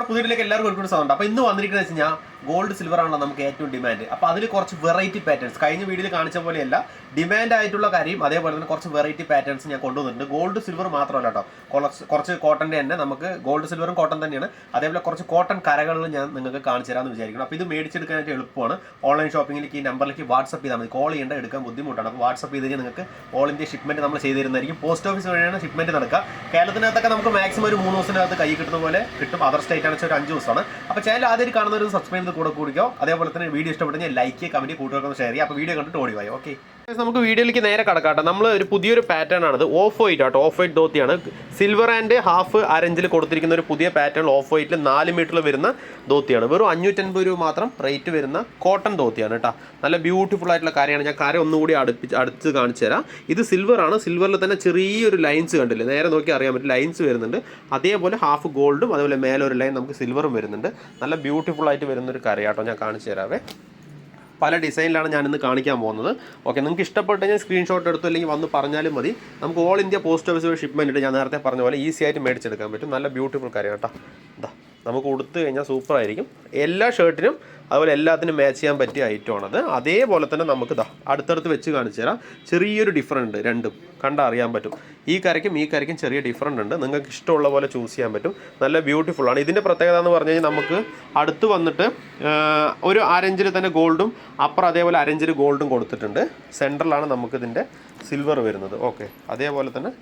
പുതിയതിലേക്ക് എല്ലാവർക്കും ഒരുപാട് സാധനം. അപ്പോൾ ഇന്ന് വന്നിരിക്കുന്നത് വെച്ച് കഴിഞ്ഞാൽ ഗോൾഡ് സിൽവർ ആണല്ലോ നമുക്ക് ഏറ്റവും ഡിമാൻഡ്. അപ്പോൾ അതിൽ കുറച്ച് വെറൈറ്റി പാറ്റേൺസ് കഴിഞ്ഞ വീഡിയോയിൽ കാണിച്ച പോലെയല്ല, ഡിമാൻഡ് ആയിട്ടുള്ള കാര്യം അതേപോലെ തന്നെ കുറച്ച് വെറൈറ്റി പാറ്റേൺസ് ഞാൻ കൊണ്ടുവന്നിട്ടുണ്ട്. ഗോൾഡ് സിൽവർ മാത്രമല്ല കേട്ടോ, കുറച്ച് കോട്ടൻ്റെ തന്നെ നമുക്ക് ഗോൾഡ് സിൽവറും കോട്ടൺ തന്നെയാണ്. അതേപോലെ കുറച്ച് കോട്ടൺ കരകളിൽ ഞാൻ നിങ്ങൾക്ക് കാണിച്ചു തരാമെന്ന് വിചാരിക്കണം. അപ്പോൾ ഇത് മേടിച്ചെടുക്കാനായിട്ട് എളുപ്പമാണ്. ഓൺലൈൻ ഷോപ്പിംഗിലേക്ക് ഈ നമ്പറിലേക്ക് വാട്സപ്പ് ചെയ്താൽ മതി. കോൾ ചെയ്യേണ്ട, എടുക്കാൻ ബുദ്ധിമുട്ടാണ്. അപ്പോൾ വാട്സപ്പ് ചെയ്ത് കഴിഞ്ഞാൽ നിങ്ങൾക്ക് ഓൾ ഇന്ത്യ ഷിപ്മെൻറ്റ് നമ്മൾ ചെയ്ത് തരുന്നതായിരിക്കും. പോസ്റ്റ് ഓഫീസ് വഴിയാണ് ഷിപ്മെൻറ്റ് നടക്കുക. കേരളത്തിനകത്തൊക്കെ നമുക്ക് മാക്സിമം ഒരു 3 ദിവസത്തിനകത്ത് കൈ കിട്ടുന്ന പോലെ കിട്ടും. അതർ സ്റ്റേറ്റ് ആണെന്ന് ഒരു 5 ദിവസമാണ്. അപ്പോൾ ചാനൽ ആദ്യം കാണുന്നവരും സബ്സ്ക്രൈബ് ചെയ്ത് കൂടെ കൂടിക്കോ. അതേപോലെ തന്നെ വീഡിയോ ഇഷ്ടപ്പെട്ടെങ്കിൽ ലൈക്ക്, കമൻറ്റ്, കൂട്ടുകാർക്ക് ഷെയർ ചെയ്യുക. അപ്പോൾ വീഡിയോ കണ്ടിട്ട് ഓടിവായി. ഓക്കെ, നമുക്ക് വീഡിയോയിലേക്ക് നേരെ കടക്കാട്ടെ. നമ്മൾ ഒരു പുതിയൊരു പാറ്റേൺ ആണത്. ഓഫ് വൈറ്റ് ആട്ടോ, ഓഫ് വൈറ്റ് ധോത്തിയാണ്. സിൽവർ ആൻഡ് ഹാഫ് അരഞ്ചിൽ കൊടുത്തിരിക്കുന്ന ഒരു പുതിയ പാറ്റേൺ. ഓഫ് വൈറ്റിൽ 4 മീറ്ററിൽ വരുന്ന ധോത്തിയാണ്. വെറും 550 രൂപ മാത്രം റേറ്റ് വരുന്ന കോട്ടൺ ധോത്തിയാണ് കേട്ടോ. നല്ല ബ്യൂട്ടിഫുൾ ആയിട്ടുള്ള കാര്യമാണ്. ഞാൻ കാര്യം ഒന്നുകൂടി അടുത്ത് കാണിച്ചു തരാം. ഇത് സിൽവർ ആണ്. സിൽവറിൽ തന്നെ ചെറിയൊരു ലൈൻസ് കണ്ടില്ലേ, നേരെ നോക്കി അറിയാൻ പറ്റും, ലൈൻസ് വരുന്നുണ്ട്. അതേപോലെ ഹാഫ് ഗോൾഡും അതേപോലെ മേലൊരു ലൈൻ നമുക്ക് സിൽവറും വരുന്നുണ്ട്. നല്ല ബ്യൂട്ടിഫുൾ ആയിട്ട് വരുന്നൊരു കാര്യമാട്ടോ. ഞാൻ കാണിച്ചു തരാവേ. പല ഡിസൈനിലാണ് ഞാനിന്ന് കാണിക്കാൻ പോകുന്നത്. ഓക്കെ, നിങ്ങൾക്ക് ഇഷ്ടപ്പെട്ട് കഴിഞ്ഞാൽ സ്ക്രീൻഷോട്ട് എടുത്തു, അല്ലെങ്കിൽ വന്ന് പറഞ്ഞാലും മതി. നമുക്ക് ഓൾ ഇന്ത്യ പോസ്റ്റ് ഓഫീസ് വഴി ഷിപ്മെൻറ്റ് ഞാൻ നേരത്തെ പറഞ്ഞ പോലെ ഈസി ആയിട്ട് മേടിച്ചെടുക്കാൻ പറ്റും. നല്ല ബ്യൂട്ടിഫുൾ കാര്യം കേട്ടോ. ഇതാ നമുക്ക് കൊടുത്തു കഴിഞ്ഞാൽ സൂപ്പറായിരിക്കും. എല്ലാ ഷർട്ടിനും അതുപോലെ എല്ലാത്തിനും മാച്ച് ചെയ്യാൻ പറ്റിയ ഐറ്റമാണത്. അതേപോലെ തന്നെ നമുക്ക് അടുത്തടുത്ത് വെച്ച് കാണിച്ചു തരാം. ചെറിയൊരു ഡിഫറൻറ്റ് രണ്ടും കണ്ടാൽ അറിയാൻ പറ്റും. ഈ കരയ്ക്കും ചെറിയ ഡിഫറൻറ്റ് ഉണ്ട്. നിങ്ങൾക്ക് ഇഷ്ടമുള്ള പോലെ ചൂസ് ചെയ്യാൻ പറ്റും. നല്ല ബ്യൂട്ടിഫുൾ ആണ്. ഇതിൻ്റെ പ്രത്യേകത എന്ന് പറഞ്ഞു കഴിഞ്ഞാൽ നമുക്ക് അടുത്ത് വന്നിട്ട് ഒരു അരഞ്ചിൽ തന്നെ ഗോൾഡും അപ്പുറം അതേപോലെ അരഞ്ചിൽ ഗോൾഡും കൊടുത്തിട്ടുണ്ട്. സെൻറ്ററിലാണ് നമുക്കിതിൻ്റെ സിൽവർ വരുന്നത്. ഓക്കെ, അതേപോലെ തന്നെ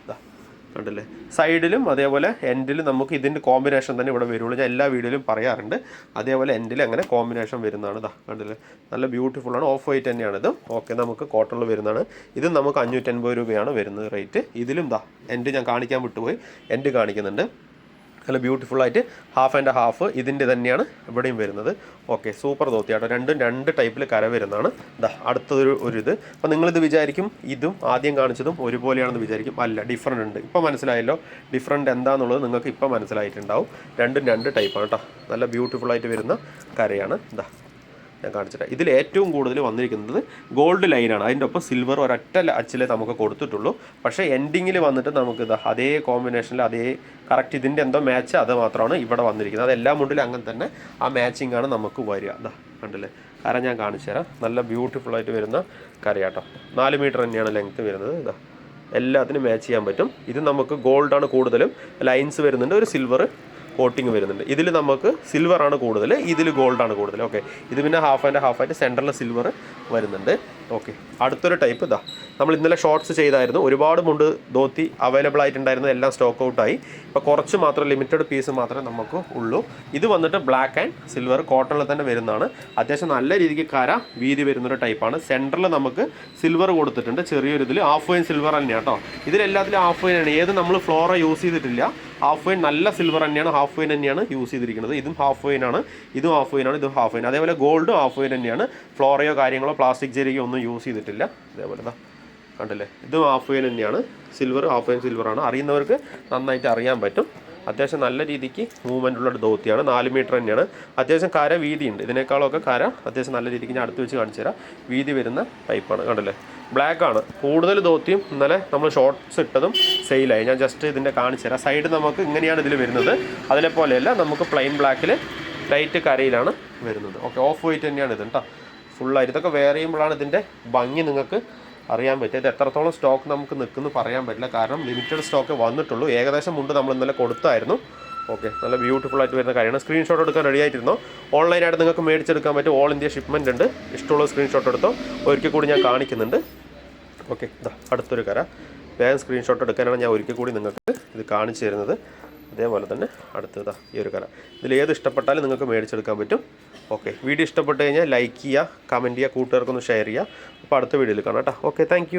കണ്ടില്ലേ, സൈഡിലും അതേപോലെ എൻഡിലും നമുക്ക് ഇതിൻ്റെ കോമ്പിനേഷൻ തന്നെ ഇവിടെ വരുള്ളൂ. ഞാൻ എല്ലാ വീഡിയോയിലും പറയാറുണ്ട്. അതേപോലെ എൻഡിൽ അങ്ങനെ കോമ്പിനേഷൻ വരുന്നതാണ്. കണ്ടില്ലേ, നല്ല ബ്യൂട്ടിഫുള്ളാണ്. ഓഫ് വൈറ്റ് തന്നെയാണിത്. ഓക്കെ, നമുക്ക് കോട്ടണിൽ വരുന്നതാണ്. ഇത് നമുക്ക് 550 രൂപയാണ് വരുന്നത് റേറ്റ്. ഇതിലും എൻഡ് ഞാൻ കാണിക്കാൻ വിട്ടുപോയി, എൻഡ് കാണിക്കുന്നുണ്ട്. നല്ല ബ്യൂട്ടിഫുള്ളായിട്ട് ഹാഫ് ആൻഡ് ഹാഫ് ഇതിൻ്റെ തന്നെയാണ് ഇവിടെയും വരുന്നത്. ഓക്കെ, സൂപ്പർ ധോത്തിയാട്ടോ. രണ്ടും 2 ടൈപ്പിൽ കര വരുന്നതാണ്. അടുത്തൊരു ഇത്. അപ്പോൾ നിങ്ങളിത് വിചാരിക്കും ഇതും ആദ്യം കാണിച്ചതും ഒരുപോലെയാണെന്ന് വിചാരിക്കും. അല്ല, ഡിഫറൻറ്റ് ഉണ്ട്. ഇപ്പോൾ മനസ്സിലായല്ലോ ഡിഫറൻറ്റ് എന്താണെന്നുള്ളത് നിങ്ങൾക്ക് ഇപ്പോൾ മനസ്സിലായിട്ടുണ്ടാവും. രണ്ടും 2 ടൈപ്പാണ് കേട്ടോ. നല്ല ബ്യൂട്ടിഫുള്ളായിട്ട് വരുന്ന കരയാണ്. ഞാൻ കാണിച്ചിട്ട് ഇതിൽ ഏറ്റവും കൂടുതൽ വന്നിരിക്കുന്നത് ഗോൾഡ് ലൈനാണ്. അതിൻ്റെ ഒപ്പം സിൽവർ ഒരൊറ്റ അച്ചിലേ നമുക്ക് കൊടുത്തിട്ടുള്ളൂ. പക്ഷേ എൻഡിങ്ങിൽ വന്നിട്ട് നമുക്ക് അതേ കോമ്പിനേഷനിൽ അതേ കറക്റ്റ് ഇതിൻ്റെ എന്തോ മാച്ച് അത് മാത്രമാണ് ഇവിടെ വന്നിരിക്കുന്നത്. അതെല്ലാം മുണ്ടിലും അങ്ങനെ തന്നെ ആ മാച്ചിങ് ആണ് നമുക്ക് വരിക. കണ്ടില്ലേ, കര ഞാൻ കാണിച്ചു തരാം. നല്ല ബ്യൂട്ടിഫുള്ളായിട്ട് വരുന്ന കരയാട്ടോ. 4 മീറ്റർ തന്നെയാണ് ലെങ്ത്ത് വരുന്നത്. എല്ലാത്തിനും മാച്ച് ചെയ്യാൻ പറ്റും. ഇത് നമുക്ക് ഗോൾഡാണ് കൂടുതലും, ലൈൻസ് വരുന്നുണ്ട്, ഒരു സിൽവർ കോട്ടിങ് വരുന്നുണ്ട്. ഇതിൽ നമുക്ക് സിൽവറാണ് കൂടുതൽ, ഇതിൽ ഗോൾഡാണ് കൂടുതൽ. ഓക്കെ, ഇത് പിന്നെ ഹാഫ് ആൻഡ് ഹാഫ് ആയിട്ട് സെൻറ്ററിൽ സിൽവർ വരുന്നുണ്ട്. ഓക്കെ, അടുത്തൊരു ടൈപ്പ് നമ്മൾ ഇന്നലെ ഷോർട്ട്സ് ചെയ്തായിരുന്നു. ഒരുപാട് മുണ്ട് ധോത്തി അവൈലബിൾ ആയിട്ടുണ്ടായിരുന്നു, എല്ലാം സ്റ്റോക്ക് ഔട്ടായി. ഇപ്പോൾ കുറച്ച് മാത്രം ലിമിറ്റഡ് പീസ് മാത്രമേ നമുക്ക് ഉള്ളൂ. ഇത് വന്നിട്ട് ബ്ലാക്ക് ആൻഡ് സിൽവർ കോട്ടണിൽ തന്നെ വരുന്നതാണ്. അത്യാവശ്യം നല്ല രീതിക്ക് കര വീതി വരുന്നൊരു ടൈപ്പാണ്. സെൻറ്ററിൽ നമുക്ക് സിൽവർ കൊടുത്തിട്ടുണ്ട്. ചെറിയൊരു ഇതിൽ ഹാഫ് വൈൻ സിൽവർ തന്നെയാണ് കേട്ടോ. ഇതിലെല്ലാത്തിലും ഹാഫ് വൈനാണ്. ഏത് നമ്മൾ ഫ്ലോറ യൂസ് ചെയ്തിട്ടില്ല. ഹാഫ് വൈൻ നല്ല സിൽവർ തന്നെയാണ്, ഹാഫ് വൈൻ തന്നെയാണ് യൂസ് ചെയ്തിരിക്കുന്നത്. ഇതും ഹാഫ് വൈനാണ്, ഇതും ഹാഫ് വൈനാണ്, ഇതും ഹാഫ് വൈൻ. അതേപോലെ ഗോൾഡും ഹാഫ് വൈൻ തന്നെയാണ്. ഫ്ലോറയോ കാര്യങ്ങളോ പ്ലാസ്റ്റിക് ജെരിയോ ഒന്നും യൂസ് ചെയ്തിട്ടില്ല. അതേപോലെ കണ്ടില്ലേ, ഇതും ഹാഫ് വൈൻ തന്നെയാണ്. സിൽവർ ഹാഫ് വൈൻ സിൽവറാണ്. അറിയുന്നവർക്ക് നന്നായിട്ട് അറിയാൻ പറ്റും. അത്യാവശ്യം നല്ല രീതിക്ക് മൂവ്മെൻ്റ് ഉള്ള ധോത്തിയാണ്. 4 മീറ്റർ തന്നെയാണ്. അത്യാവശ്യം കര വീതിയുണ്ട്. ഇതിനേക്കാളൊക്കെ കര അത്യാവശ്യം നല്ല രീതിക്ക് ഞാൻ അടുത്ത് വെച്ച് കാണിച്ചു തരാം. വീതി വരുന്ന ടൈപ്പാണ്. കണ്ടില്ലേ, ബ്ലാക്ക് ആണ് കൂടുതൽ ധോത്തിയും. ഇന്നലെ നമ്മൾ ഷോർട്ട്സ് ഇട്ടതും സെയിലായി. ഞാൻ ജസ്റ്റ് ഇതിൻ്റെ കാണിച്ചു തരാം. സൈഡ് നമുക്ക് ഇങ്ങനെയാണ് ഇതിൽ വരുന്നത്. അതിലെ പോലെയല്ല, നമുക്ക് പ്ലെയിൻ ബ്ലാക്കിൽ ലൈറ്റ് കരയിലാണ് വരുന്നത്. ഓക്കെ, ഓഫ് വൈറ്റ് തന്നെയാണ് ഇത് കേട്ടോ. ഫുള്ളായിട്ട് ഇതൊക്കെ വെയർ ചെയ്യുമ്പോഴാണ് ഇതിൻ്റെ ഭംഗി നിങ്ങൾക്ക് അറിയാൻ പറ്റും. ഇത് എത്രത്തോളം സ്റ്റോക്ക് നമുക്ക് നിൽക്കുന്നു പറയാൻ പറ്റില്ല, കാരണം ലിമിറ്റഡ് സ്റ്റോക്ക് വന്നിട്ടുള്ളൂ. ഏകദേശം മുണ്ട് നമ്മൾ ഇന്നലെ കൊടുത്തായിരുന്നു. ഓക്കെ, നല്ല ബ്യൂട്ടിഫുൾ ആയിട്ട് വരുന്ന കാര്യമാണ്. സ്ക്രീൻഷോട്ട് എടുക്കാൻ റെഡി ആയിട്ടിരുന്നോ? ഓൺലൈനായിട്ട് നിങ്ങൾക്ക് മേടിച്ചെടുക്കാൻ പറ്റും. ഓൾ ഇന്ത്യ ഷിപ്മെൻറ്റ് ഉണ്ട്. ഇഷ്ടമുള്ള സ്ക്രീൻഷോട്ട് എടുത്തോ. ഒരിക്കൽ കൂടി ഞാൻ കാണിക്കുന്നുണ്ട്. ഓക്കെ, അടുത്തൊരു കര. വേഗം സ്ക്രീൻഷോട്ട് എടുക്കാനാണ് ഞാൻ ഒരിക്കൽ കൂടി നിങ്ങൾക്ക് ഇത് കാണിച്ചു തരുന്നത്. അതേപോലെ തന്നെ അടുത്തത് ഈ ഒരു കര. ഇതിൽ ഏത് ഇഷ്ടപ്പെട്ടാലും നിങ്ങൾക്ക് മേടിച്ചെടുക്കാൻ പറ്റും. ഓക്കെ, വീഡിയോ ഇഷ്ടപ്പെട്ട് കഴിഞ്ഞാൽ ലൈക്ക് ചെയ്യുക, കമൻറ്റ് ചെയ്യുക, കൂട്ടുകാർക്കൊന്ന് ഷെയർ ചെയ്യുക. അപ്പോൾ അടുത്ത വീഡിയോയിൽ കാണാം കേട്ടോ. Okay, thank